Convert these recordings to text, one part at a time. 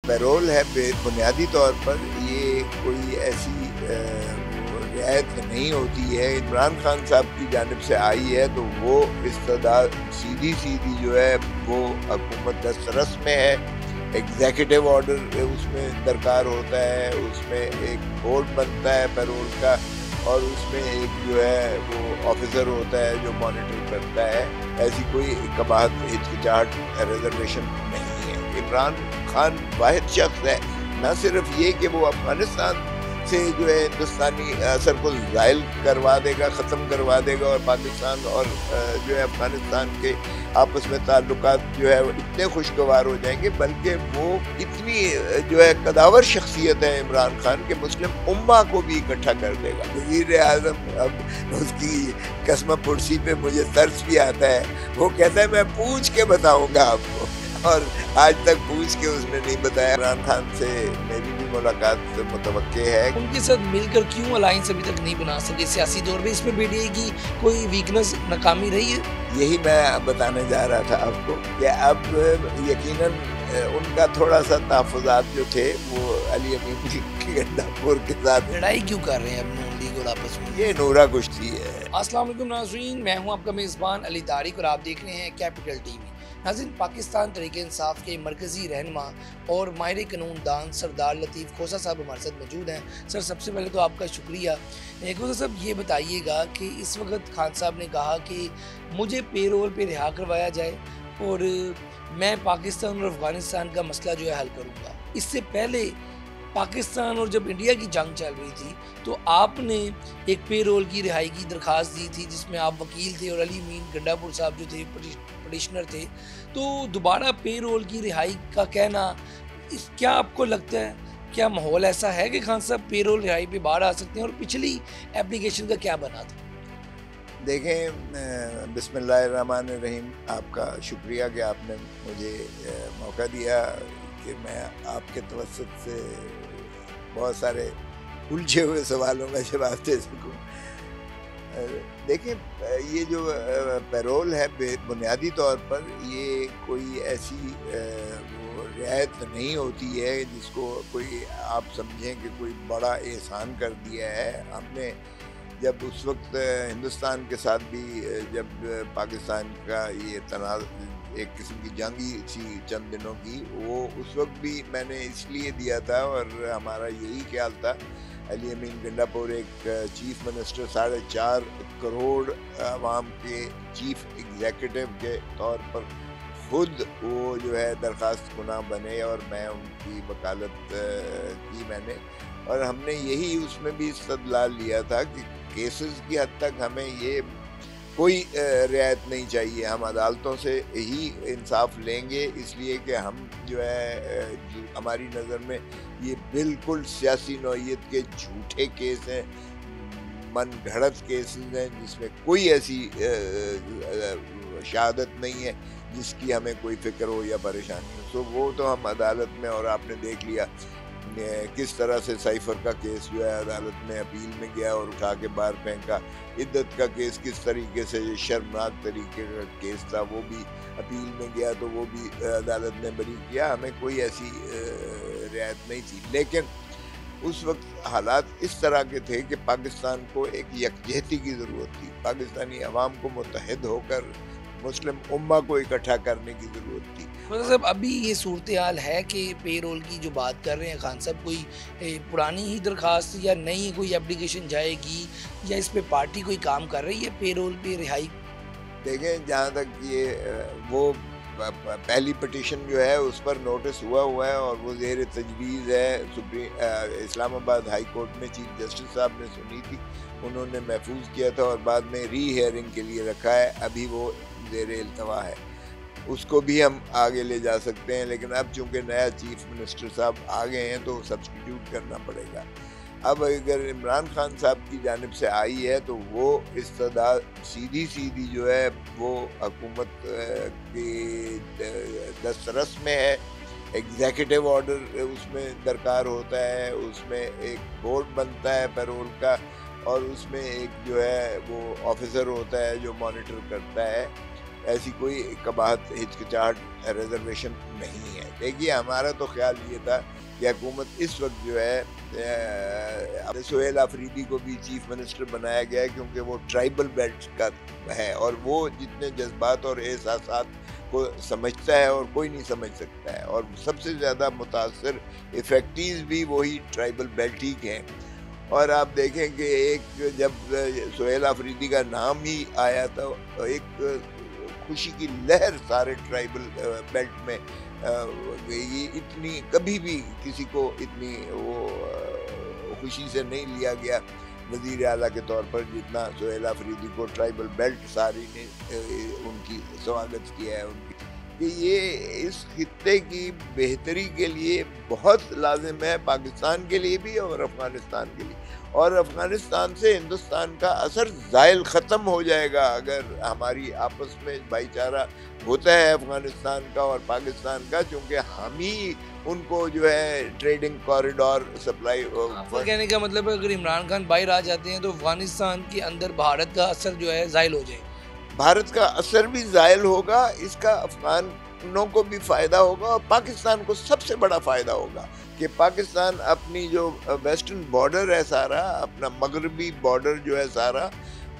Payroll ہے بنیادی طور پر یہ کوئی ایسی رعایت نہیں ہوتی ہے. عمران خان صاحب کی جانب سے آئی ہے تو وہ استدعا سیدھی جو ہے وہ حکومت دسترس میں ہے. ایگزیکٹو آرڈر اس میں درکار ہوتا ہے, اس میں ایک بورڈ بنتا ہے پیرول کا, اور اس میں ایک جو ہے وہ آفیسر ہوتا ہے جو مانیٹر کرتا ہے. ایسی کوئی قباحت, ہچکچاہٹ, ریزرویشن نہیں ہے. عمران خان واحد شخص ہے, نہ صرف یہ کہ وہ افغانستان سے جو ہے ہندوستانی اثر کو زائل کروا دے گا, ختم کروا دے گا, اور پاکستان اور جو ہے افغانستان کے آپس میں تعلقات جو ہے اتنے خوشگوار ہو جائیں گے, بلکہ وہ اتنی جو ہے قداور شخصیت ہے عمران خان کے مسلم امہ کو بھی اکٹھا کر دے گا. وزیر اعظم, اب اس کی قسم پرسی پہ مجھے ترس بھی آتا ہے, وہ کہتا ہے میں پوچھ کے بتاؤں گا آپ کو, اور آج تک پوچھ کے اس نے نہیں بتایا. عمران خان سے میری بھی ملاقات متوقع ہے. ان کے ساتھ مل کر کیوں الائنس ابھی تک نہیں بنا سکے سیاسی دور میں؟ اس میں BDA کی کوئی ویکنس, ناکامی رہی ہے؟ یہی میں بتانے جا رہا تھا آپ کو کہ اب یقیناً ان کا تھوڑا سا تحفظات جو تھے وہ علی امین گنڈا پور کے ساتھ. لڑائی کیوں کر رہے ہیں اب نون لیگ اور آپس میں؟ یہ نورا کشتی ہے. السلام علیکم ناظرین, میں ہوں آپ کا میزبان علی طارق اور آپ دیکھ رہے ہیں کیپٹل ٹی وی. ناظرین, پاکستان تحریک انصاف کے مرکزی رہنما اور ماہر قانون دان سردار لطیف کھوسہ صاحب ہمارے ساتھ موجود ہیں. سر, سب سے پہلے تو آپ کا شکریہ. کھوسہ صاحب, یہ بتائیے گا کہ اس وقت خان صاحب نے کہا کہ مجھے پے رول پہ رہا کروایا جائے اور میں پاکستان اور افغانستان کا مسئلہ جو ہے حل کروں گا. اس سے پہلے پاکستان اور جب انڈیا کی جنگ چل رہی تھی تو آپ نے ایک پے رول کی رہائی کی درخواست دی تھی, جس میں آپ وکیل تھے اور علی امین گنڈا پور صاحب جو تھے پٹیشنر تھے. تو دوبارہ پے رول کی رہائی کا کہنا, کیا آپ کو لگتا ہے کیا ماحول ایسا ہے کہ خان صاحب پے رول رہائی پہ باہر آ سکتے ہیں, اور پچھلی اپلیکیشن کا کیا بنا تھا؟ دیکھیں, بسم اللہ الرحمن الرحیم, آپ کا شکریہ کہ آپ نے مجھے موقع دیا کہ میں آپ کے توسط سے بہت سارے الجھے ہوئے سوالوں کا جواب دے سکوں. دیکھیں, یہ جو پیرول ہے بنیادی طور پر یہ کوئی ایسی رعایت نہیں ہوتی ہے جس کو کوئی آپ سمجھیں کہ کوئی بڑا احسان کر دیا ہے. ہم نے جب اس وقت ہندوستان کے ساتھ بھی جب پاکستان کا یہ تنازع ایک قسم کی جنگی تھی چند دنوں کی, وہ اس وقت بھی میں نے اس لیے دیا تھا, اور ہمارا یہی خیال تھا. علی امین گنڈا پور ایک چیف منسٹر 4.5 کروڑ عوام کے چیف ایگزیکٹو کے طور پر خود وہ جو ہے درخواست کناں بنے, اور میں ان کی وکالت کی میں نے, اور ہم نے یہی اس میں بھی استدلال لیا تھا کہ کیسز کی حد تک ہمیں یہ کوئی رعایت نہیں چاہیے, ہم عدالتوں سے ہی انصاف لیں گے, اس لیے کہ ہم جو ہے ہماری نظر میں یہ بالکل سیاسی نوعیت کے جھوٹے کیس ہیں, من گھڑت کیسز ہیں, جس میں کوئی ایسی شہادت نہیں ہے جس کی ہمیں کوئی فکر ہو یا پریشانی ہو. سو وہ تو ہم عدالت میں, اور آپ نے دیکھ لیا کس طرح سے سائفر کا کیس جو ہے عدالت میں اپیل میں گیا اور اٹھا کے باہر پھینکا. عدت کا کیس کس طریقے سے شرمناک طریقے کا کیس تھا, وہ بھی اپیل میں گیا تو وہ بھی عدالت نے بری کیا. ہمیں کوئی ایسی رعایت نہیں تھی, لیکن اس وقت حالات اس طرح کے تھے کہ پاکستان کو ایک یکجہتی کی ضرورت تھی, پاکستانی عوام کو متحد ہو کر مسلم امہ کو اکٹھا کرنے کی ضرورت تھی. صاحب, ابھی یہ صورتحال ہے کہ پے رول کی جو بات کر رہے ہیں خان صاحب, کوئی پرانی ہی درخواست یا نئی کوئی اپلیکیشن جائے گی, یا اس پہ پارٹی کوئی کام کر رہی ہے پے رول پہ رہائی؟ دیکھیں, جہاں تک یہ وہ پہلی پٹیشن جو ہے اس پر نوٹس ہوا ہے, اور وہ زیر تجویز ہے. اسلام آباد ہائی کورٹ میں چیف جسٹس صاحب نے سنی تھی, انہوں نے محفوظ کیا تھا اور بعد میں ری ہیئرنگ کے لیے رکھا ہے. ابھی وہ زیر التوا ہے, اس کو بھی ہم آگے لے جا سکتے ہیں, لیکن اب چونکہ نیا چیف منسٹر صاحب آ گئے ہیں تو سبسٹیٹیوٹ کرنا پڑے گا. اب اگر عمران خان صاحب کی جانب سے آئی ہے تو وہ استدعا سیدھی جو ہے وہ حکومت کے دسترس میں ہے. ایگزیکٹو آرڈر اس میں درکار ہوتا ہے, اس میں ایک بورڈ بنتا ہے پیرول کا, اور اس میں ایک جو ہے وہ آفیسر ہوتا ہے جو مانیٹر کرتا ہے. ایسی کوئی قباحت ہچکچاہٹ ریزرویشن نہیں ہے. دیکھیے ہمارا تو خیال یہ تھا کہ حکومت اس وقت جو ہے سہیل آفریدی کو بھی چیف منسٹر بنایا گیا ہے کیونکہ وہ ٹرائبل بیلٹ کا ہے اور وہ جتنے جذبات اور احساسات کو سمجھتا ہے اور کوئی نہیں سمجھ سکتا ہے, اور سب سے زیادہ متاثر افیکٹیز بھی وہی ٹرائبل بیلٹ ہی ہیں. اور آپ دیکھیں کہ ایک جب سہیل آفریدی کا نام ہی آیا تو ایک خوشی کی لہر سارے ٹرائبل بیلٹ میں گئی. اتنی کبھی بھی کسی کو اتنی وہ خوشی سے نہیں لیا گیا وزیر اعلیٰ کے طور پر جتنا سہیل آفریدی کو ٹرائبل بیلٹ ساری نے ان کی سواگت کیا ہے ان کی, کہ یہ اس خطے کی بہتری کے لیے بہت لازم ہے, پاکستان کے لیے بھی اور افغانستان کے لیے. اور افغانستان سے ہندوستان کا اثر زائل ختم ہو جائے گا اگر ہماری آپس میں بھائی چارہ ہوتا ہے افغانستان کا اور پاکستان کا, چونکہ ہم ہی ان کو جو ہے ٹریڈنگ کوریڈور سپلائی. کہنے کا مطلب ہے اگر عمران خان باہر آ جاتے ہیں تو افغانستان کے اندر بھارت کا اثر جو ہے زائل ہو جائے گا, بھارت کا اثر بھی زائل ہوگا, اس کا افغانوں کو بھی فائدہ ہوگا اور پاکستان کو سب سے بڑا فائدہ ہوگا کہ پاکستان اپنی جو ویسٹرن بارڈر ہے سارا, اپنا مغربی بارڈر جو ہے سارا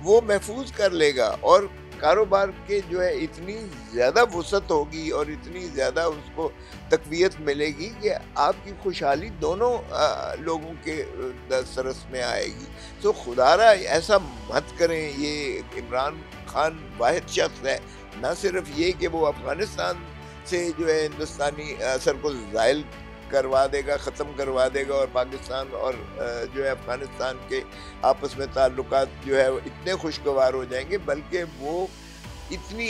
وہ محفوظ کر لے گا, اور کاروبار کے جو ہے اتنی زیادہ وسعت ہوگی اور اتنی زیادہ اس کو تقویت ملے گی کہ آپ کی خوشحالی دونوں لوگوں کے دسترس میں آئے گی. تو خدا را ایسا مت کریں. یہ عمران خان واحد شخص ہے, نہ صرف یہ کہ وہ افغانستان سے جو ہے ہندوستانی اثر کو زائل کروا دے گا, ختم کروا دے گا, اور پاکستان اور جو ہے افغانستان کے آپس میں تعلقات جو ہے اتنے خوشگوار ہو جائیں گے, بلکہ وہ اتنی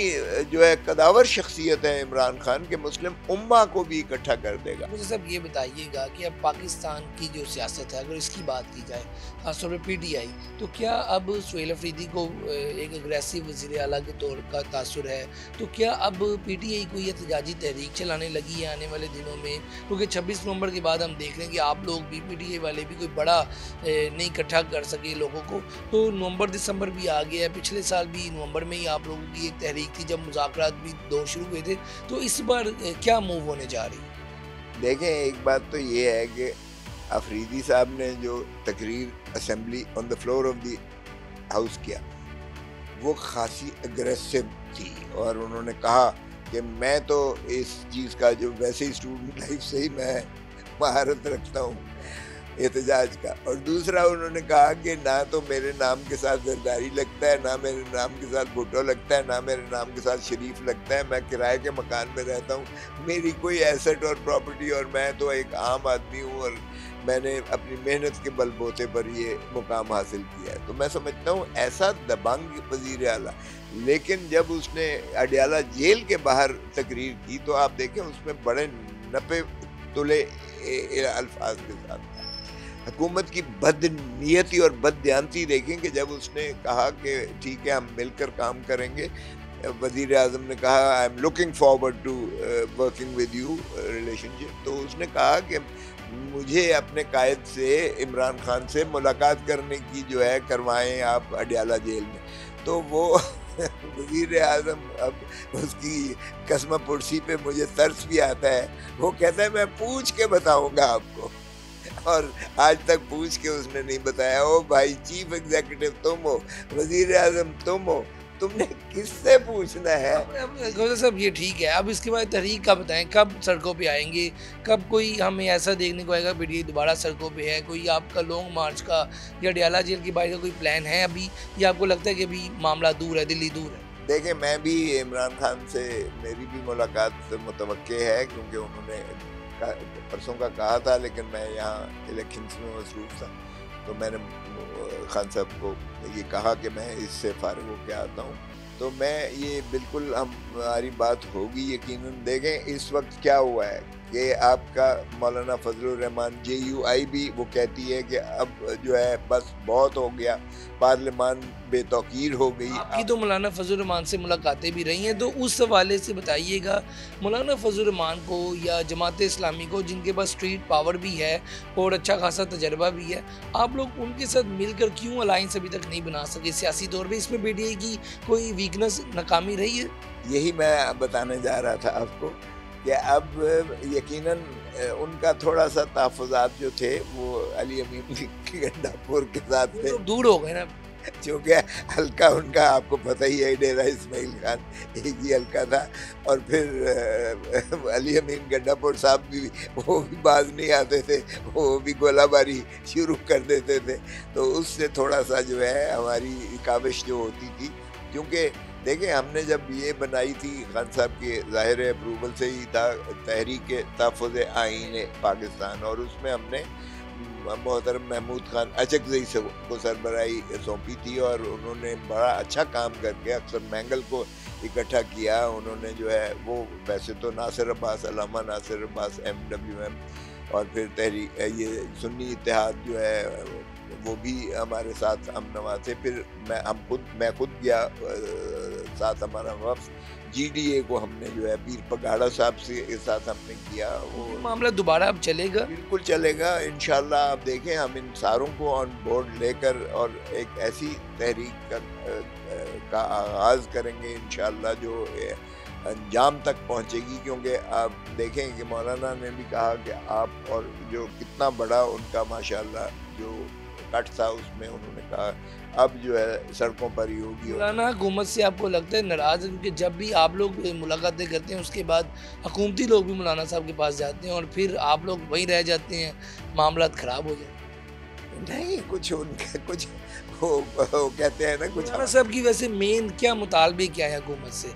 جو ہے قداور شخصیت ہے عمران خان کے مسلم امہ کو بھی اکٹھا کر دے گا. مجھے صاحب یہ بتائیے گا کہ اب پاکستان کی جو سیاست ہے اگر اس کی بات کی جائے خاص طور پہ پی ٹی آئی, تو کیا اب سہیل آفریدی کو ایک اگریسو وزیر اعلیٰ کے طور کا تاثر ہے, تو کیا اب پی ٹی آئی کو یہ احتجاجی تحریک چلانے لگی ہے آنے والے دنوں میں, کیونکہ 26 نومبر کے بعد ہم دیکھ رہے ہیں کہ آپ لوگ بھی پی ٹی آئی والے بھی کوئی بڑا نہیں اکٹھا کر سکے لوگوں کو, تو نومبر دسمبر بھی آ گیا ہے, پچھلے سال بھی نومبر میں ہی آپ لوگوں کی ایک تحریک تھی جب مذاکرات بھی دور شروع ہوئے تھے, تو اس بار کیا موو ہونے جا رہی ہے؟ دیکھیں ایک بات تو یہ ہے کہ آفریدی صاحب نے جو تقریر assembly on the floor of the house کیا وہ خاصی اگریسو تھی, اور انہوں نے کہا کہ میں تو اس چیز کا جو ویسے ہی اسٹوڈنٹ لائف سے ہی میں مہارت رکھتا ہوں احتجاج کا, اور دوسرا انہوں نے کہا کہ نہ تو میرے نام کے ساتھ زرداری لگتا ہے, نہ میرے نام کے ساتھ بھٹو لگتا ہے, نہ میرے نام کے ساتھ شریف لگتا ہے, میں کرائے کے مکان میں رہتا ہوں, میری کوئی ایسٹ اور پراپرٹی, اور میں تو ایک عام آدمی ہوں اور میں نے اپنی محنت کے بل بوتے پر یہ مقام حاصل کیا ہے. تو میں سمجھتا ہوں ایسا دبنگ وزیر اعلیٰ, لیکن جب اس نے اڈیالہ جیل کے باہر تقریر کی تو آپ دیکھیں اس میں بڑے نپے تلے الفاظ کے ساتھ حکومت کی بد نیتی اور بد دیانتی دیکھیں کہ جب اس نے کہا کہ ٹھیک ہے ہم مل کر کام کریں گے, وزیر اعظم نے کہا I am looking forward to working with you relationship, تو اس نے کہا کہ مجھے اپنے قائد سے عمران خان سے ملاقات کرنے کی جو ہے کروائیں آپ اڈیالہ جیل میں. تو وہ وزیر اعظم اب اس کی قسم پرسی پہ مجھے ترس بھی آتا ہے, وہ کہتا ہے میں پوچھ کے بتاؤں گا آپ کو, اور آج تک پوچھ کے اس نے نہیں بتایا. او بھائی چیف ایگزیکٹو تم ہو, وزیر اعظم تم ہو, تم نے کس سے پوچھنا ہے؟ صاحب یہ ٹھیک ہے, اب اس کے بعد تحریک کا بتائیں, کب سڑکوں پہ آئیں گے, کب کوئی ہمیں ایسا دیکھنے کو آئے گا پی ٹی آئی دوبارہ سڑکوں پہ ہے, کوئی آپ کا لانگ مارچ کا یا اڈیالہ جیل کے باہر کا کوئی پلان ہے ابھی, یا آپ کو لگتا ہے کہ ابھی معاملہ دور ہے, دلی دور ہے؟ دیکھیں میں بھی عمران خان سے میری بھی ملاقات متوقع ہے, کیونکہ انہوں نے پرسوں کا کہا تھا, لیکن میں یہاں الیکشنز میں مصروف تھا, تو میں نے خان صاحب کو یہ کہا کہ میں اس سے فارغ ہو کے آتا ہوں. تو میں یہ بالکل ہماری بات ہوگی یقیناً. دیکھیں اس وقت کیا ہوا ہے کہ آپ کا مولانا فضل الرحمان JUI بھی وہ کہتی ہے کہ اب جو ہے بس بہت ہو گیا، پارلیمان بے توقیر ہو گئی. آپ کی تو مولانا فضل الرحمان سے ملاقاتیں بھی رہی ہیں، تو اس حوالے سے بتائیے گا مولانا فضل الرحمان کو یا جماعت اسلامی کو، جن کے پاس اسٹریٹ پاور بھی ہے اور اچھا خاصا تجربہ بھی ہے، آپ لوگ ان کے ساتھ مل کر کیوں الائنس ابھی تک نہیں بنا سکے سیاسی طور پہ؟ اس میں PTI کی کوئی ویکنس، ناکامی رہی ہے؟ یہی میں بتانے جا رہا تھا آپ کو کہ اب یقیناً ان کا تھوڑا سا تحفظات جو تھے وہ علی امین گنڈا پور کے ساتھ تھے، دور ہو گئے نا، چونکہ حلقہ ان کا آپ کو پتہ ہی ہے ڈیرہ اسماعیل خان ایک ہی حلقہ تھا، اور پھر علی امین گنڈا پور صاحب بھی وہ بھی باز نہیں آتے تھے، وہ بھی گولہ باری شروع کر دیتے تھے. تو اس سے تھوڑا سا جو ہے ہماری کاوش جو ہوتی تھی، کیونکہ دیکھیں ہم نے جب یہ بنائی تھی خان صاحب کے ظاہر اپروول سے ہی تھا تحریک تحفظ آئین پاکستان، اور اس میں ہم نے محترم محمود خان اچکزئی سے کو سربراہی سونپی تھی، اور انہوں نے بڑا اچھا کام کر کے اکثر مینگل کو اکٹھا کیا. انہوں نے جو ہے وہ ویسے تو ناصر عباس، علامہ ناصر عباس MWM، اور پھر تحریک یہ سنی اتحاد جو ہے وہ بھی ہمارے ساتھ ہم نوا تھے. پھر میں خود گیا، ساتھ ہمارا وفد GDA کو ہم نے جو ہے پیر پگاڑا صاحب سے ساتھ ہم نے کیا. وہ معاملہ دوبارہ اب چلے گا؟ بالکل چلے گا انشاءاللہ. آپ دیکھیں ہم ان ساروں کو آن بورڈ لے کر اور ایک ایسی تحریک کا آغاز کریں گے انشاءاللہ جو انجام تک پہنچے گی. کیونکہ آپ دیکھیں کہ مولانا نے بھی کہا کہ آپ، اور جو کتنا بڑا ان کا ماشاءاللہ جو کٹ تھا، اس میں انہوں نے کہا اب جو ہے سڑکوں پر ہی ہوگی. مولانا حکومت سے آپ کو لگتا ہے ناراض ہے؟ کیونکہ جب بھی آپ لوگ ملاقاتیں کرتے ہیں اس کے بعد حکومتی لوگ بھی مولانا صاحب کے پاس جاتے ہیں اور پھر آپ لوگ وہیں رہ جاتے ہیں، معاملات خراب ہو جاتے ہیں. نہیں، کچھ ان کے کچھ وہ کہتے ہیں نا کچھ. مولانا صاحب کی ویسے مین کیا مطالبے کیا ہے حکومت سے،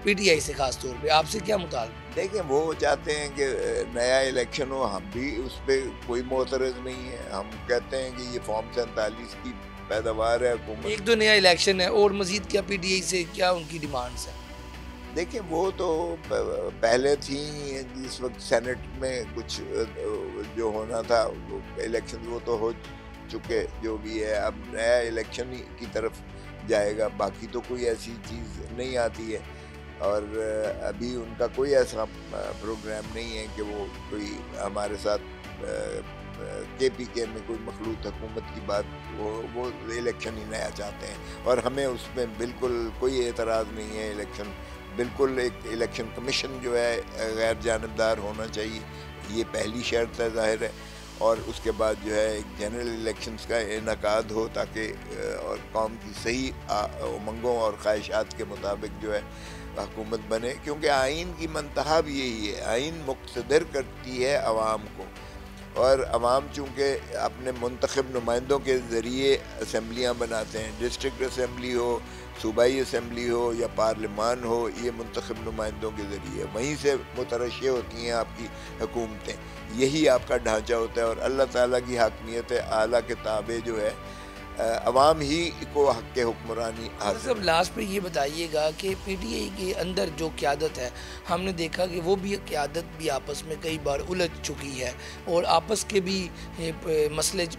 PTI سے خاص طور پہ آپ سے کیا مطالبہ؟ دیکھیں وہ چاہتے ہیں کہ نیا الیکشن ہو، ہم بھی اس پہ کوئی معترض نہیں ہے. ہم کہتے ہیں کہ یہ فارم 47 کی پیداوار ہے حکومت. ایک تو نیا الیکشن ہے، اور مزید کیا PTI سے کیا ان کی ڈیمانڈز ہیں؟ دیکھیں وہ تو پہلے تھیں، جس وقت سینٹ میں کچھ جو ہونا تھا وہ الیکشن وہ تو ہو چکے جو بھی ہے. اب نیا الیکشن کی طرف جائے گا، باقی تو کوئی ایسی چیز نہیں آتی ہے. اور ابھی ان کا کوئی ایسا پروگرام نہیں ہے کہ وہ کوئی ہمارے ساتھ KPK میں کوئی مخلوط حکومت کی بات، وہ الیکشن ہی نیا چاہتے ہیں. اور ہمیں اس میں بالکل کوئی اعتراض نہیں ہے. الیکشن بالکل ایک الیکشن کمیشن جو ہے غیر جانبدار ہونا چاہیے، یہ پہلی شرط ہے ظاہر ہے. اور اس کے بعد جو ہے ایک جنرل الیکشنز کا انعقاد ہو تاکہ اور قوم کی صحیح امنگوں اور خواہشات کے مطابق جو ہے حکومت بنے. کیونکہ آئین کی منتہا بھی یہی ہے، آئین مقتدر کرتی ہے عوام کو، اور عوام چونکہ اپنے منتخب نمائندوں کے ذریعے اسمبلیاں بناتے ہیں، ڈسٹرکٹ اسمبلی ہو، صوبائی اسمبلی ہو یا پارلیمان ہو، یہ منتخب نمائندوں کے ذریعے وہیں سے مترشح ہوتی ہیں آپ کی حکومتیں. یہی آپ کا ڈھانچہ ہوتا ہے، اور اللہ تعالیٰ کی حاکمیت اعلیٰ کے تابع جو ہے عوام ہی کو حق کے حکمرانی حاصل. سب لاسٹ پہ یہ بتائیے گا کہ PTI کے اندر جو قیادت ہے، ہم نے دیکھا کہ وہ بھی قیادت بھی آپس میں کئی بار الجھ چکی ہے، اور آپس کے بھی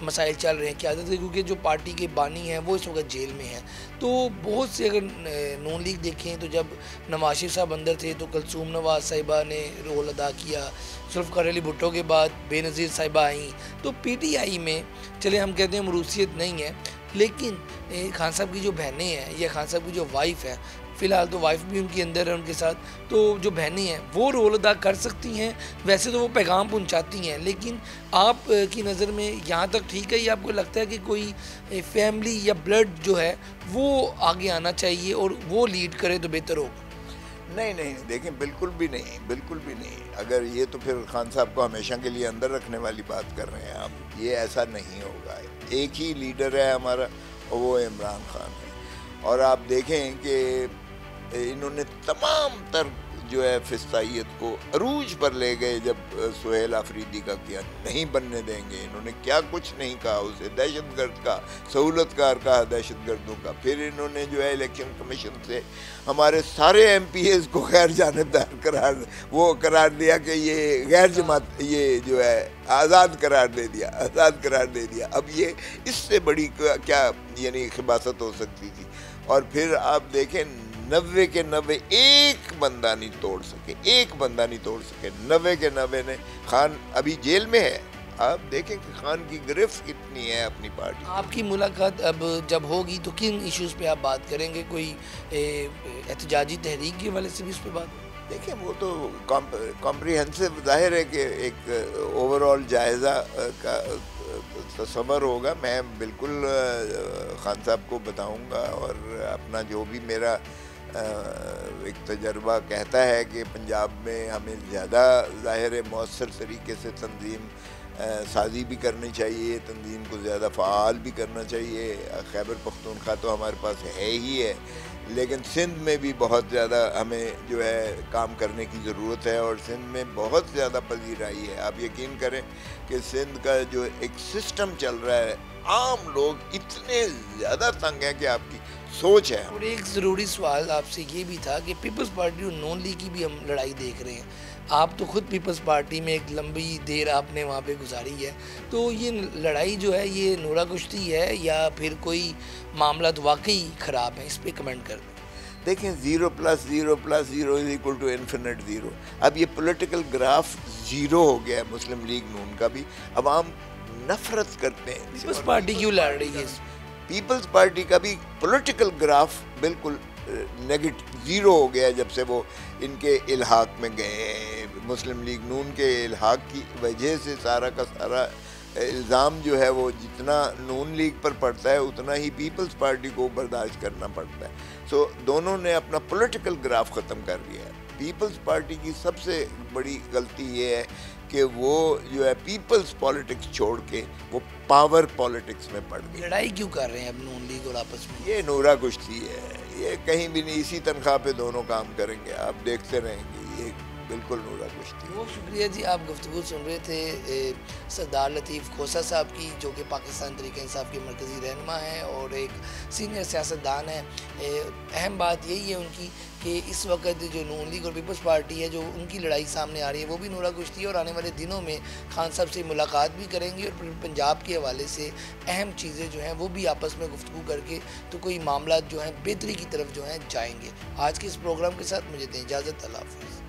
مسائل چل رہے ہیں قیادت کے، کیونکہ جو پارٹی کے بانی ہیں وہ اس وقت جیل میں ہیں. تو بہت سے اگر نون لیگ دیکھیں تو جب نواز شریف صاحب اندر تھے تو کلثوم نواز صاحبہ نے رول ادا کیا، ذوالفقار علی بھٹو کے بعد بے نظیر صاحبہ آئیں. تو PTI میں چلے ہم کہتے ہیں مروثیت نہیں ہے، لیکن خان صاحب کی جو بہنیں ہیں یا خان صاحب کی جو وائف ہے، فی الحال تو وائف بھی ان کے اندر ہے ان کے ساتھ، تو جو بہنیں ہیں وہ رول ادا کر سکتی ہیں. ویسے تو وہ پیغام پہنچاتی ہیں، لیکن آپ کی نظر میں یہاں تک ٹھیک ہے، یا آپ کو لگتا ہے کہ کوئی فیملی یا بلڈ جو ہے وہ آگے آنا چاہیے اور وہ لیڈ کرے تو بہتر ہو؟ نہیں، دیکھیں بالکل بھی نہیں، بالکل بھی نہیں. اگر یہ تو پھر خان صاحب کو ہمیشہ کے لیے اندر رکھنے والی بات کر رہے ہیں آپ. یہ ایسا نہیں ہوگا. ایک ہی لیڈر ہے ہمارا، وہ عمران خان ہے. اور آپ دیکھیں کہ انہوں نے تمام تر جو ہے فسطائیت کو عروج پر لے گئے جب سہیل آفریدی کا کیا نہیں بننے دیں گے. انہوں نے کیا کچھ نہیں کہا اسے, دہشت گرد کا, سہولت کار کہا دہشت گردوں کا. پھر انہوں نے جو ہے الیکشن کمیشن سے ہمارے سارے ایم پی ایز کو غیر جانبدار قرار دیا کہ یہ غیر جماعت, یہ جو ہے آزاد قرار دے دیا. اب یہ اس سے بڑی کیا یعنی خباثت ہو سکتی تھی. اور پھر آپ دیکھیں 90 کے 90 ایک بندہ نہیں توڑ سکے, 90 کے 90 نے. خان ابھی جیل میں ہے, آپ دیکھیں کہ خان کی گرفت کتنی ہے اپنی پارٹی. آپ کی ملاقات اب جب ہوگی تو کن ایشوز پہ آپ بات کریں گے؟ کوئی احتجاجی تحریک کے حوالے سے بھی اس پہ بات؟ دیکھیں وہ تو کمپریہنسو, ظاہر ہے کہ ایک اوور آل جائزہ کا تصور ہوگا. میں بالکل خان صاحب کو بتاؤں گا, اور اپنا جو بھی میرا ایک تجربہ کہتا ہے کہ پنجاب میں ہمیں زیادہ ظاہر مؤثر طریقے سے تنظیم سازی بھی کرنی چاہیے, تنظیم کو زیادہ فعال بھی کرنا چاہیے. خیبر پختونخوا تو ہمارے پاس ہے ہی ہے, لیکن سندھ میں بھی بہت زیادہ ہمیں جو ہے کام کرنے کی ضرورت ہے, اور سندھ میں بہت زیادہ پذیرائی ہے. آپ یقین کریں کہ سندھ کا جو ایک سسٹم چل رہا ہے, عام لوگ اتنے زیادہ تنگ ہیں کہ آپ کی سوچ ہے. اور ایک ضروری سوال آپ سے یہ بھی تھا کہ پیپلز پارٹی اور نون لیگ کی بھی ہم لڑائی دیکھ رہے ہیں. آپ تو خود پیپلز پارٹی میں ایک لمبی دیر آپ نے وہاں پہ گزاری ہے, تو یہ لڑائی جو ہے یہ نورہ کشتی ہے یا پھر کوئی معاملات واقعی خراب ہیں؟ اس پہ کمنٹ کر دیں. دیکھیں 0 + 0 + 0 = انفینٹ 0. اب یہ پولیٹیکل گراف 0 ہو گیا ہے مسلم لیگ نون کا بھی. عوام نفرت کرتے ہیں. پیپلز پارٹی کیوں لڑ رہی ہے؟ پیپلز پارٹی کا بھی پولیٹیکل گراف بالکل نیگیٹو 0 ہو گیا ہے جب سے وہ ان کے الحاق میں گئے. مسلم لیگ نون کے الحاق کی وجہ سے سارا کا سارا الزام جو ہے وہ جتنا نون لیگ پر پڑتا ہے اتنا ہی پیپلز پارٹی کو برداشت کرنا پڑتا ہے. سو دونوں نے اپنا پولیٹیکل گراف ختم کر دیا ہے. پیپلز پارٹی کی سب سے بڑی غلطی یہ ہے کہ وہ جو ہے پیپلز پالیٹکس چھوڑ کے وہ پاور پالیٹکس میں پڑ گئی. لڑائی کیوں کر رہے ہیں اب نون لیگ اور آپس میں؟ یہ نورہ کشتی ہے, یہ کہیں بھی نہیں. اسی تنخواہ پہ دونوں کام کریں گے, آپ دیکھتے رہیں گے. یہ بالکل نورہ کشتی. بہت شکریہ جی. آپ گفتگو سن رہے تھے سردار لطیف کھوسہ صاحب کی, جو کہ پاکستان تحریک انصاف کے مرکزی رہنما ہیں اور ایک سینئر سیاستدان ہیں. اہم بات یہی ہے ان کی کہ اس وقت جو نون لیگ اور پیپلز پارٹی ہے, جو ان کی لڑائی سامنے آ رہی ہے وہ بھی نورہ کشتی ہے, اور آنے والے دنوں میں خان صاحب سے ملاقات بھی کریں گے, اور پنجاب کے حوالے سے اہم چیزیں جو ہیں وہ بھی آپس میں گفتگو کر کے تو کوئی معاملات جو ہیں بہتری کی طرف جو ہیں جائیں گے. آج کے اس پروگرام کے ساتھ مجھے دیں اجازت. اللہ حافظ.